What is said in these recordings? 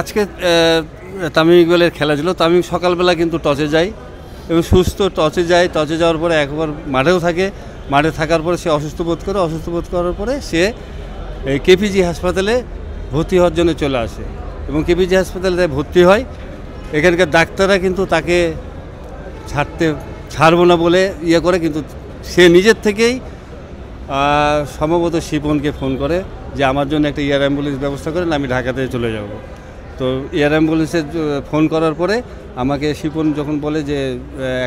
আজকে তামিম ইকবালের খেলা ছিল। তামিম সকালবেলা কিন্তু টসে যায় এবং সুস্থ টসে যায়। টসে যাওয়ার পরে একবার মাঠেও থাকে। মাঠে থাকার পরে সে অসুস্থ বোধ করার পরে সে কেপিজি হাসপাতালে ভর্তি হওয়ার জন্য চলে আসে এবং কেপিজি হাসপাতালে ভর্তি হয়। এখানকার ডাক্তাররা কিন্তু তাকে ছাড়বো না বলে করে, কিন্তু সে নিজের থেকেই সম্ভবত শিপনকে ফোন করে যে আমার জন্য একটা এয়ার অ্যাম্বুলেন্স ব্যবস্থা করেন, আমি ঢাকাতে চলে যাব। তো এয়ার অ্যাম্বুলেন্সে ফোন করার পরে আমাকে শিপন যখন বলে যে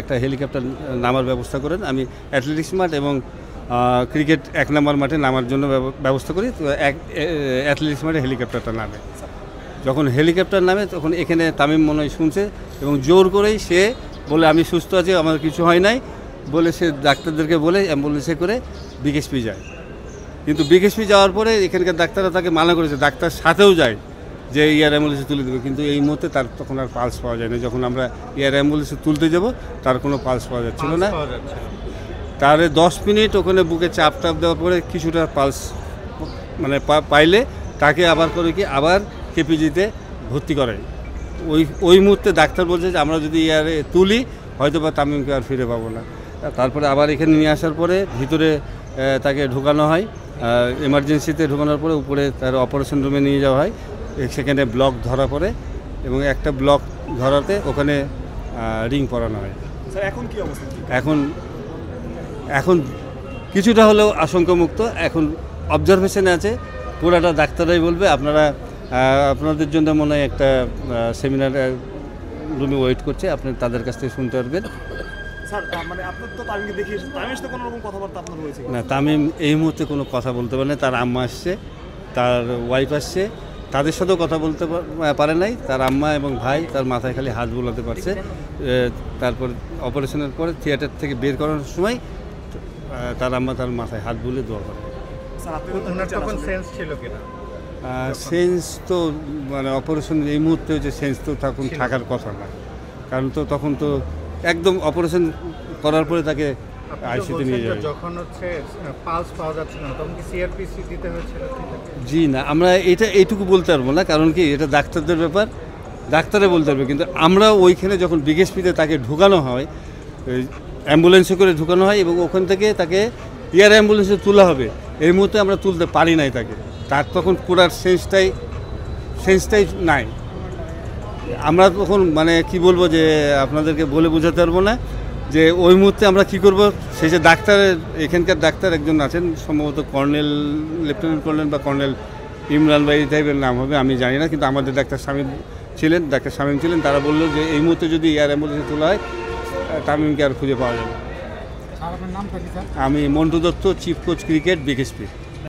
একটা হেলিকপ্টার নামার ব্যবস্থা করেন, আমি অ্যাথলেটিক্স মাঠ এবং ক্রিকেট 1 নম্বর মাঠে নামার জন্য ব্যবস্থা করি। তো অ্যাথলেটিক্স মাঠে হেলিকপ্টারটা নামে। যখন হেলিকপ্টার নামে তখন এখানে তামিম মনে হয় শুনছে এবং জোর করেই সে বলে আমি সুস্থ আছি, আমার কিছু হয় নাই বলে সে ডাক্তারদেরকে বলে অ্যাম্বুলেন্সে করে বিকেএসপি যায়। কিন্তু বিকেএসপি যাওয়ার পরে এখানকার ডাক্তাররা তাকে মানা করেছে, ডাক্তার সাথেও যায় যে এয়ার অ্যাম্বুলেন্সে তুলে দেবে, কিন্তু এই মুহূর্তে তার তখন আর পালস পাওয়া যায় না। যখন আমরা এয়ার অ্যাম্বুলেন্সে তুলতে যাব তার কোনো পালস পাওয়া যাচ্ছিল না। তার 10 মিনিট ওখানে বুকে চাপ দেওয়ার পরে কিছুটা পালস মানে পাইলে তাকে আবার করে কি আবার কেপিজিতে ভর্তি করায়। ওই মুহূর্তে ডাক্তার বলছে যে আমরা যদি এয়ারে তুলি হয়তো বা তামিমকে আর ফিরে পাবো না। তারপরে আবার এখানে নিয়ে আসার পরে ভিতরে তাকে ঢোকানো হয়, এমার্জেন্সিতে ঢোকানোর পরে উপরে তার অপারেশন রুমে নিয়ে যাওয়া হয়। সেখানে ব্লক ধরা পড়ে এবং একটা ব্লক ধরাতে ওখানে রিং পরানো হয়। এখন কি অবস্থা? এখন কিছুটা হলেও আশঙ্কামুক্ত, এখন অবজারভেশনে আছে। পুরাটা ডাক্তাররাই বলবে। আপনাদের জন্য মনে হয় একটা সেমিনার রুমে ওয়েট করছে, আপনি তাদের কাছ থেকে শুনতে পারবেন। না, তামিম এই মুহূর্তে কোনো কথা বলতে পারে না। তার আম্মা আসছে, তার ওয়াইফ আসছে, তাদের সাথেও কথা বলতে পারে নাই। তার আম্মা এবং ভাই তার মাথায় খালি হাত বোলাতে পারছে। তারপর অপারেশনের পরে থিয়েটার থেকে বের করার সময় তার আম্মা তার মাথায় হাত বুলে দোয়া করে। সেন্স তো মানে অপারেশন এই মুহূর্তে হচ্ছে সেন্স তো তখন থাকার কথা না, কারণ তো তখন তো একদম অপারেশন করার পরে তাকে আইসিইউতে নিয়ে যাবে। যখন হচ্ছে পালস পাওয়া যাচ্ছে না তখন কি সিআরপিসি দিতে হয়েছিল? জি না, আমরা এইটুকু বলতে পারবো না, কারণ কি এটা ডাক্তারদের ব্যাপার, ডাক্তারে বলতে পারবে। কিন্তু আমরা ওইখানে যখন বিকেএসপিতে তাকে ঢুকানো হয়, অ্যাম্বুলেন্সে করে ঢুকানো হয় এবং ওখান থেকে তাকে এয়ার অ্যাম্বুলেন্সে তোলা হবে, এই মুহূর্তে আমরা তুলতে পারি নাই তাকে। তার তখন পুরার সেন্সটাই নাই। আমরা তখন মানে কি বলবো যে আপনাদেরকে বলে বোঝাতে পারবো না যে ওই মুহূর্তে আমরা কি করব। সেই যে ডাক্তারের এখানকার ডাক্তার একজন আছেন, সম্ভবত কর্নেল, লেফটেন্যান্ট কর্নেল বা কর্নেল ইমরান ভাই টাইপের নাম হবে, আমি জানি না, কিন্তু আমাদের ডাক্তার শামীম ছিলেন। তারা বললো যে এই মুহূর্তে যদি এয়ার অ্যাম্বুলেন্সে তোলা হয় তামিমকে আর খুঁজে পাওয়া যাবে। আপনার নামটা কি স্যার? আমি Montu Dutta, chief coach cricket, BKSP.